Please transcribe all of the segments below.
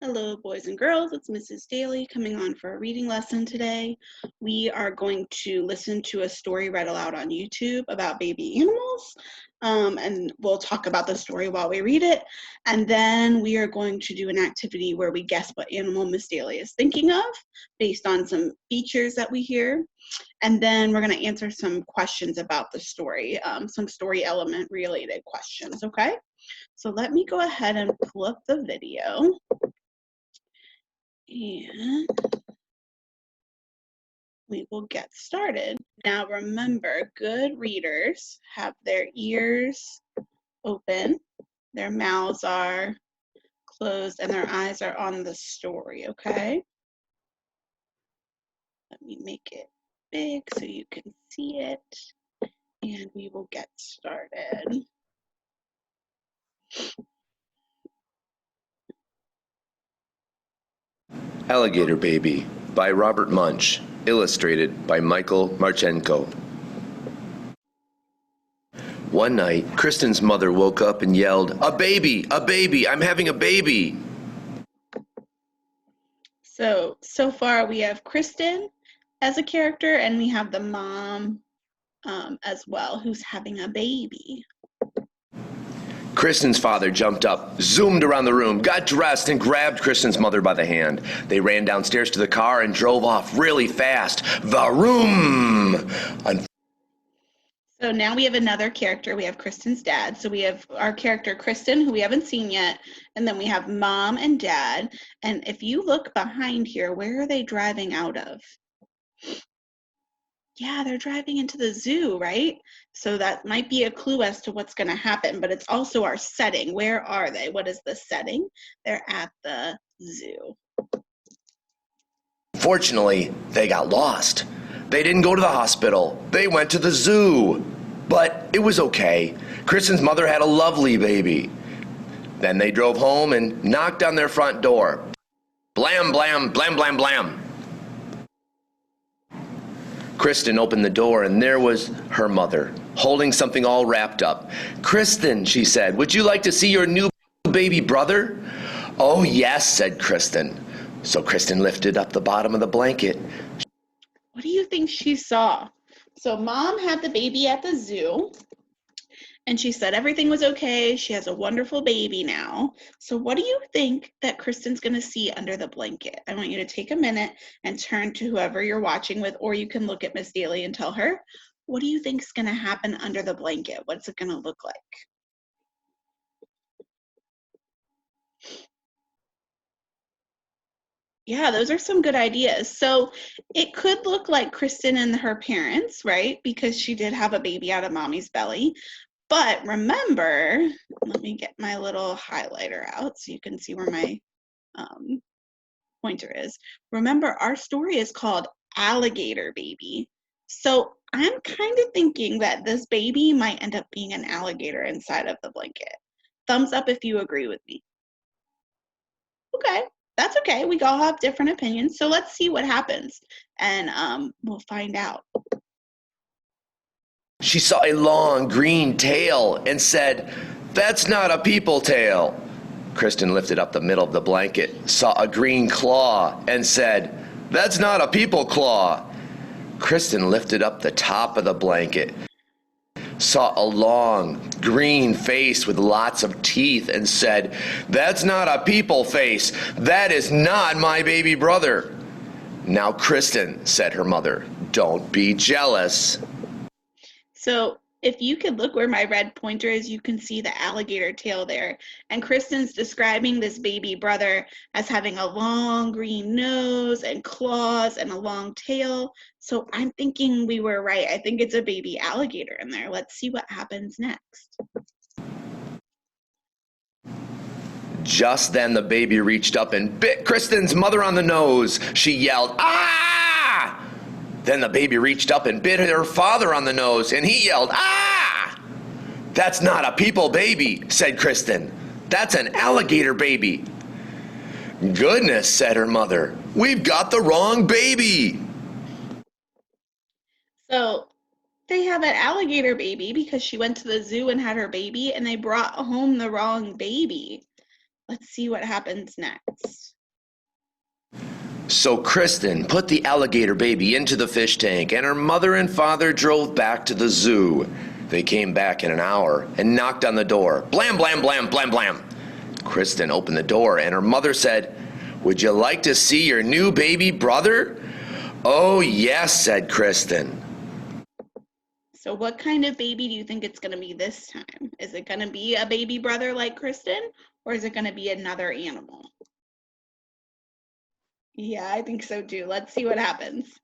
Hello, boys and girls. It's Mrs. Dailey coming on for a reading lesson today. We are going to listen to a story read aloud on YouTube about baby animals, and we'll talk about the story while we read it. And then we are going to do an activity where we guess what animal Miss Dailey is thinking of based on some features that we hear. And then we're going to answer some questions about the story, some story element related questions, okay? So let me go ahead and pull up the video. And we will get started. Now remember, good readers have their ears open, their mouths are closed, and their eyes are on the story, okay? Let me make it big so you can see it, and we will get started. Alligator Baby by Robert Munch, illustrated by Michael Marchenko. One night, Kristen's mother woke up and yelled, "A baby! A baby! I'm having a baby!" So far we have Kristen as a character, and we have the mom as well, who's having a baby. Kristen's father jumped up, zoomed around the room, got dressed, and grabbed Kristen's mother by the hand. They ran downstairs to the car and drove off really fast. Vroom! So now we have another character. We have Kristen's dad. So we have our character Kristen, who we haven't seen yet, and then we have mom and dad. And if you look behind here, where are they driving out of? Yeah, they're driving into the zoo, right? So that might be a clue as to what's going to happen, but it's also our setting. Where are they? What is the setting? They're at the zoo. Fortunately, they got lost. They didn't go to the hospital. They went to the zoo. But it was okay. Kristen's mother had a lovely baby. Then they drove home and knocked on their front door. Blam, blam, blam, blam, blam. Kristen opened the door, and there was her mother, holding something all wrapped up. "Kristen," she said, "would you like to see your new baby brother?" "Oh, yes," said Kristen. So Kristen lifted up the bottom of the blanket. What do you think she saw? So mom had the baby at the zoo, and she said everything was okay. She has a wonderful baby now. So what do you think that Kristen's going to see under the blanket? I want you to take a minute and turn to whoever you're watching with, or you can look at Miss Dailey and tell her, what do you think is going to happen under the blanket? What's it going to look like? Yeah, those are some good ideas. So it could look like Kristen and her parents, right? Because she did have a baby out of mommy's belly. But remember, let me get my little highlighter out so you can see where my pointer is. Remember, our story is called Alligator Baby. So I'm kind of thinking that this baby might end up being an alligator inside of the blanket. Thumbs up if you agree with me. Okay, that's okay. We all have different opinions. So let's see what happens, and we'll find out. She saw a long green tail and said, "That's not a people tail." Kristen lifted up the middle of the blanket, saw a green claw, and said, "That's not a people claw." Kristen lifted up the top of the blanket, saw a long green face with lots of teeth, and said, "That's not a people face. That is not my baby brother." "Now, Kristen," said her mother, "don't be jealous." So if you could look where my red pointer is, you can see the alligator tail there. And Kristen's describing this baby brother as having a long green nose and claws and a long tail. So I'm thinking we were right. I think it's a baby alligator in there. Let's see what happens next. Just then the baby reached up and bit Kristen's mother on the nose. She yelled, "Ah!" Then the baby reached up and bit her father on the nose, and he yelled, "Ah!" "That's not a people baby," said Kristen. "That's an alligator baby." "Goodness," said her mother, "we've got the wrong baby." So they have an alligator baby because she went to the zoo and had her baby, and they brought home the wrong baby. Let's see what happens next. So Kristen put the alligator baby into the fish tank, and her mother and father drove back to the zoo. They came back in an hour and knocked on the door. Blam, blam, blam, blam, blam. Kristen opened the door, and her mother said, "Would you like to see your new baby brother?" "Oh, yes," said Kristen. So what kind of baby do you think it's going to be this time? Is it going to be a baby brother like Kristen, or is it going to be another animal? Yeah, I think so too. Let's see what happens.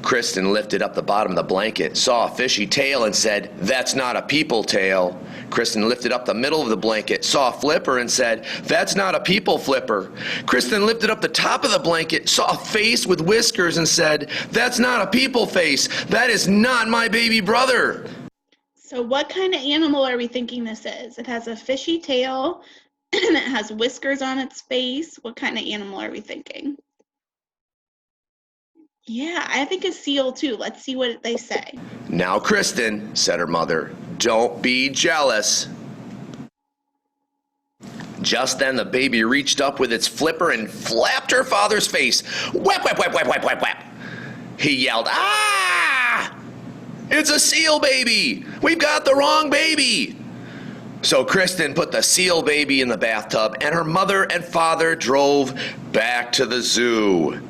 Kristen lifted up the bottom of the blanket, saw a fishy tail, and said, "That's not a people tail." Kristen lifted up the middle of the blanket, saw a flipper, and said, "That's not a people flipper." Kristen lifted up the top of the blanket, saw a face with whiskers, and said, "That's not a people face. That is not my baby brother." So what kind of animal are we thinking this is? It has a fishy tail, and it has whiskers on its face. What kind of animal are we thinking? Yeah, I think a seal too. Let's see what they say. "Now, Kristen," said her mother, "don't be jealous." Just then the baby reached up with its flipper and flapped her father's face. Whap, whap, whap, whap, whap, whap, whap. He yelled, "Ah! It's a seal baby! We've got the wrong baby!" So Kristen put the seal baby in the bathtub, and her mother and father drove back to the zoo.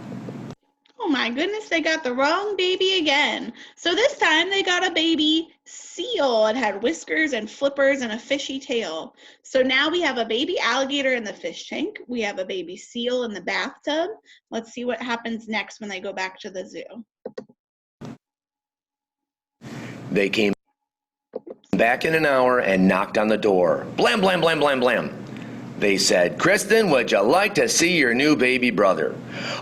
Oh my goodness, they got the wrong baby again. So this time they got a baby seal. It had whiskers and flippers and a fishy tail. So now we have a baby alligator in the fish tank. We have a baby seal in the bathtub. Let's see what happens next when they go back to the zoo. They came back in an hour and knocked on the door. Blam, blam, blam, blam, blam. They said, "Kristen, would you like to see your new baby brother?"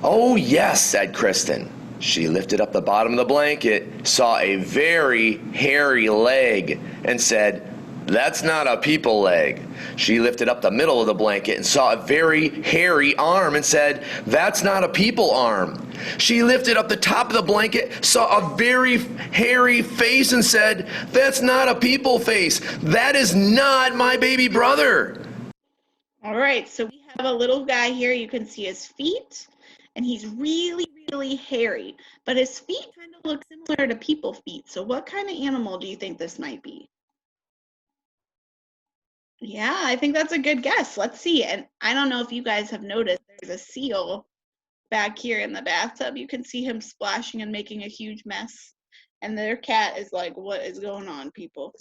"Oh, yes," said Kristen. She lifted up the bottom of the blanket, saw a very hairy leg, and said, "That's not a people leg." She lifted up the middle of the blanket and saw a very hairy arm and said, "That's not a people arm." She lifted up the top of the blanket, saw a very hairy face and said, "That's not a people face. That is not my baby brother." All right, so we have a little guy here. You can see his feet, and he's really, really hairy. But his feet kind of look similar to people feet. So what kind of animal do you think this might be? Yeah, I think that's a good guess. Let's see. And I don't know if you guys have noticed, there's a seal back here in the bathtub. You can see him splashing and making a huge mess. And their cat is like, "What is going on, people?"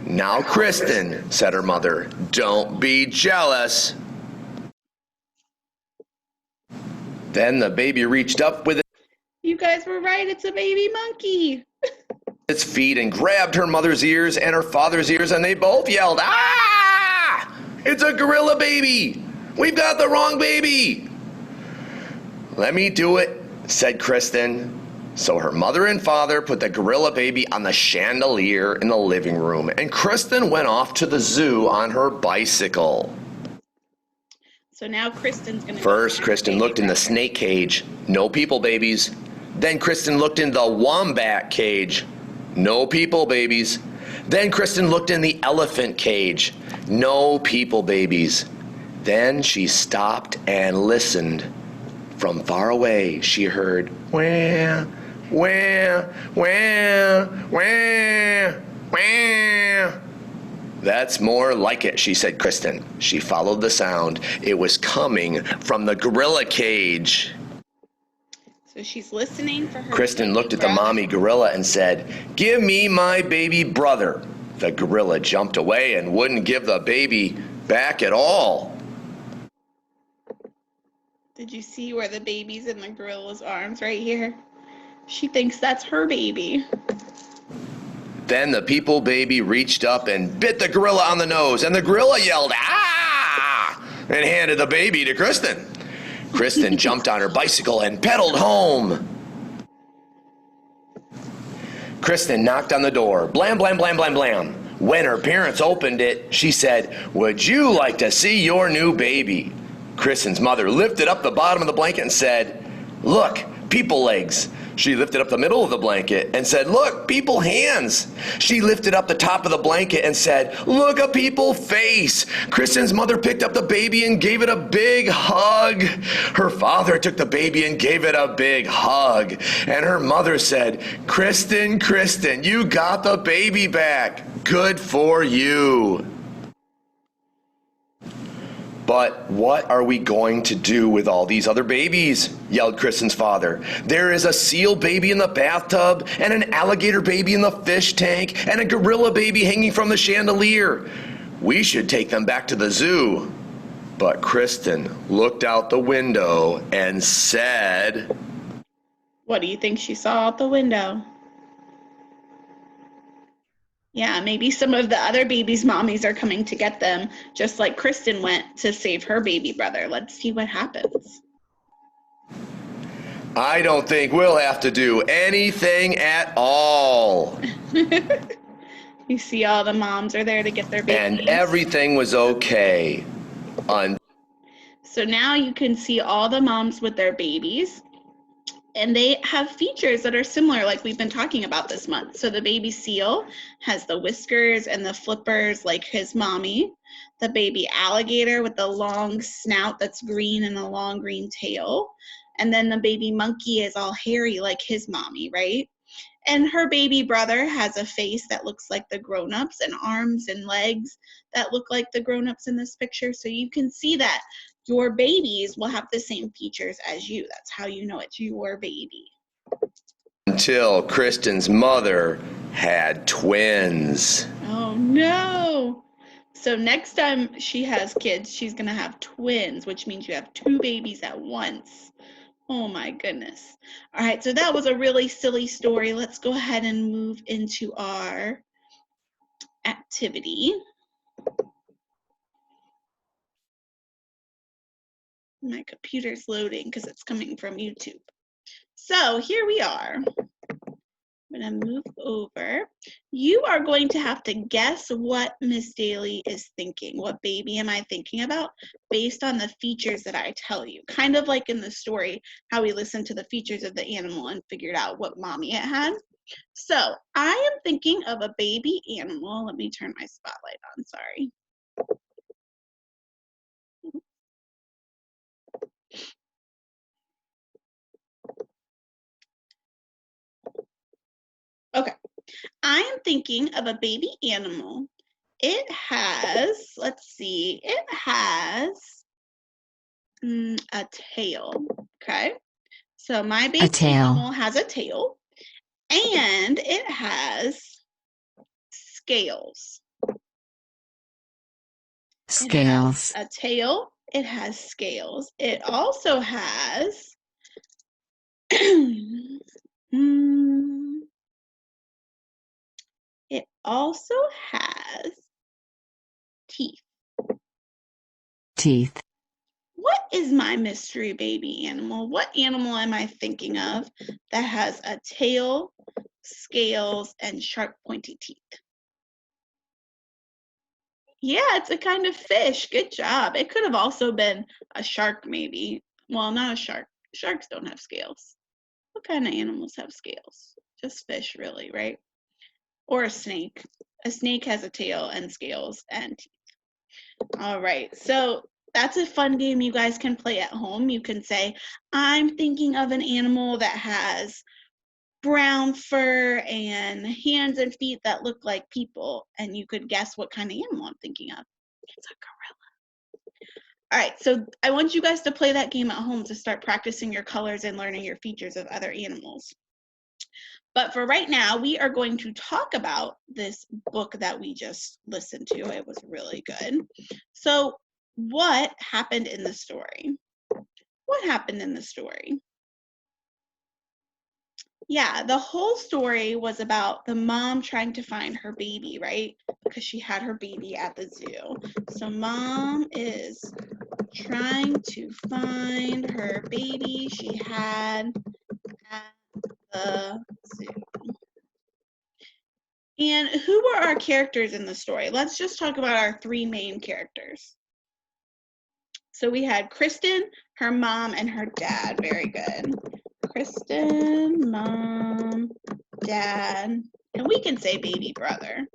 "Now, Kristen," said her mother, "don't be jealous." Then the baby reached up with You guys were right. It's a baby monkey. its feet and grabbed her mother's ears and her father's ears, and they both yelled, "Ah! It's a gorilla baby! We've got the wrong baby!" "Let me do it," said Kristen. So her mother and father put the gorilla baby on the chandelier in the living room, and Kristen went off to the zoo on her bicycle. So now Kristen's going to... First, Kristen looked in the snake cage. No people babies. Then Kristen looked in the wombat cage. No people babies. Then Kristen looked in the elephant cage. No people babies. Then she stopped and listened. From far away, she heard, "Wah, wah, wah, wah, wah." "That's more like it," she said, Kristen. She followed the sound. It was coming from the gorilla cage. So she's listening for her... Kristen looked at the mommy gorilla and said, "Give me my baby brother." The gorilla jumped away and wouldn't give the baby back at all. Did you see where the baby's in the gorilla's arms right here? She thinks that's her baby. Then the people baby reached up and bit the gorilla on the nose, and the gorilla yelled, "Ah!" and handed the baby to Kristen. Kristen jumped on her bicycle and pedaled home. Kristen knocked on the door. Blam, blam, blam, blam, blam. When her parents opened it, she said, "Would you like to see your new baby?" Kristen's mother lifted up the bottom of the blanket and said, "Look, people legs. She lifted up the middle of the blanket and said, "Look, people hands." She lifted up the top of the blanket and said, "Look, a people face." Kristen's mother picked up the baby and gave it a big hug. Her father took the baby and gave it a big hug. And her mother said, "Kristen, Kristen, you got the baby back. Good for you." "But what are we going to do with all these other babies?" yelled Kristen's father. "There is a seal baby in the bathtub, and an alligator baby in the fish tank, and a gorilla baby hanging from the chandelier. We should take them back to the zoo." But Kristen looked out the window and said, What do you think she saw out the window? Yeah, maybe some of the other babies' mommies are coming to get them, just like Kristen went to save her baby brother. Let's see what happens. "I don't think we'll have to do anything at all." You see all the moms are there to get their babies. And everything was okay. So now you can see all the moms with their babies. And they have features that are similar, like we've been talking about this month. So the baby seal has the whiskers and the flippers like his mommy. The baby alligator with the long snout that's green and a long green tail. And then the baby monkey is all hairy like his mommy, right? And her baby brother has a face that looks like the grown-ups and arms and legs that look like the grown-ups in this picture. So you can see that your babies will have the same features as you. That's how you know it's your baby. Until Kristen's mother had twins. Oh no. So next time she has kids, she's going to have twins, which means you have two babies at once. Oh my goodness. All right, so that was a really silly story. Let's go ahead and move into our activity. My computer's loading because it's coming from YouTube. So here we are. I'm going to move over. You are going to have to guess what Miss Dailey is thinking. What baby am I thinking about based on the features that I tell you? Kind of like in the story, how we listened to the features of the animal and figured out what mommy it had. So I am thinking of a baby animal. Let me turn my spotlight on, sorry. Okay, I am thinking of a baby animal. It has, let's see, it has a tail, okay? So my baby animal has a tail, and it has scales. Scales. It has a tail, it has scales. It also has it also has teeth. Teeth. What is my mystery baby animal? What animal am I thinking of that has a tail, scales, and sharp pointy teeth? Yeah, it's a kind of fish. Good job. It could have also been a shark, maybe. Well, not a shark. Sharks don't have scales. What kind of animals have scales? Just fish, really, right? Or a snake. A snake has a tail and scales and teeth. All right, so that's a fun game you guys can play at home. You can say, I'm thinking of an animal that has brown fur and hands and feet that look like people, and you could guess what kind of animal I'm thinking of. It's a gorilla. All right, so I want you guys to play that game at home to start practicing your colors and learning your features of other animals. But for right now, we are going to talk about this book that we just listened to. It was really good. So what happened in the story? What happened in the story? Yeah, the whole story was about the mom trying to find her baby, right? Because she had her baby at the zoo. So mom is trying to find her baby she had at the zoo. And who were our characters in the story? Let's just talk about our three main characters. So we had Kristen, her mom, and her dad. Very good. Kristen, mom, dad, and we can say baby brother.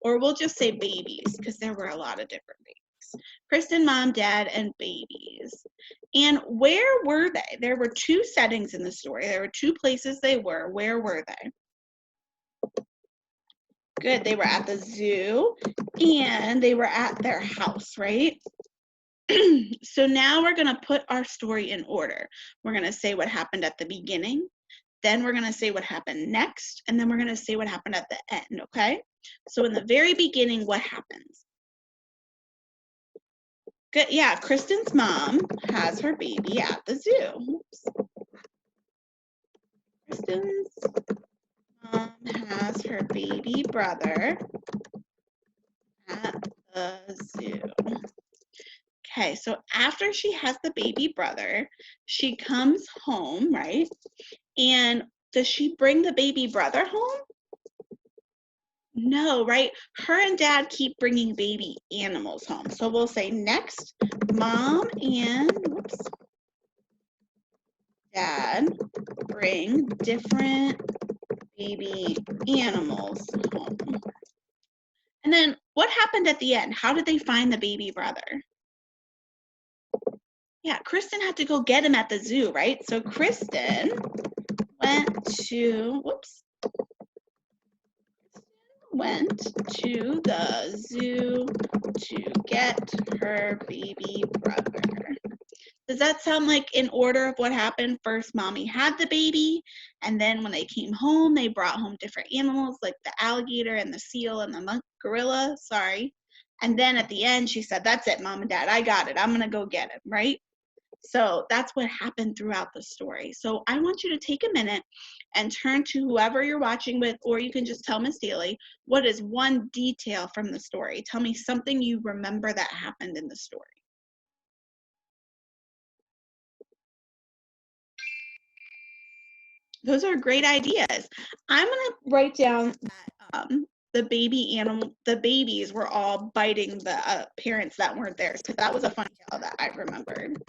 Or we'll just say babies because there were a lot of different babies. Kristen, mom, dad, and babies. And where were they? There were two settings in the story. There were two places they were. Where were they? Good. They were at the zoo and they were at their house, right? So now we're going to put our story in order. We're going to say what happened at the beginning. Then we're going to say what happened next. And then we're going to say what happened at the end, okay? So in the very beginning, what happens? Good. Yeah, Kristen's mom has her baby at the zoo. Oops. Kristen's mom has her baby brother at the zoo. Okay, so after she has the baby brother, she comes home, right? And does she bring the baby brother home? No, right? Her and dad keep bringing baby animals home. So we'll say next, mom and dad bring different baby animals home. And then what happened at the end? How did they find the baby brother? Yeah, Kristen had to go get him at the zoo, right? So Kristen went to, went to the zoo to get her baby brother. Does that sound like in order of what happened? First, mommy had the baby, and then when they came home, they brought home different animals like the alligator and the seal and the gorilla, sorry. And then at the end, she said, that's it, mom and dad, I got it. I'm gonna go get him, right? So that's what happened throughout the story. So I want you to take a minute and turn to whoever you're watching with, or you can just tell Miss Dailey, what is one detail from the story? Tell me something you remember that happened in the story. Those are great ideas. I'm gonna write down that the babies were all biting the parents that weren't there. So that was a fun tale that I remembered.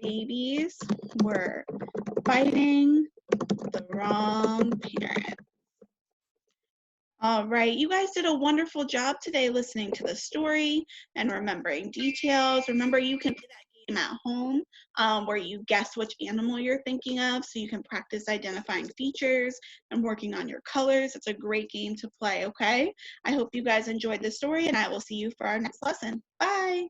Babies were biting the wrong parent. All right, you guys did a wonderful job today listening to the story and remembering details. Remember, you can play that game at home where you guess which animal you're thinking of so you can practice identifying features and working on your colors. It's a great game to play, okay? I hope you guys enjoyed the story and I will see you for our next lesson. Bye.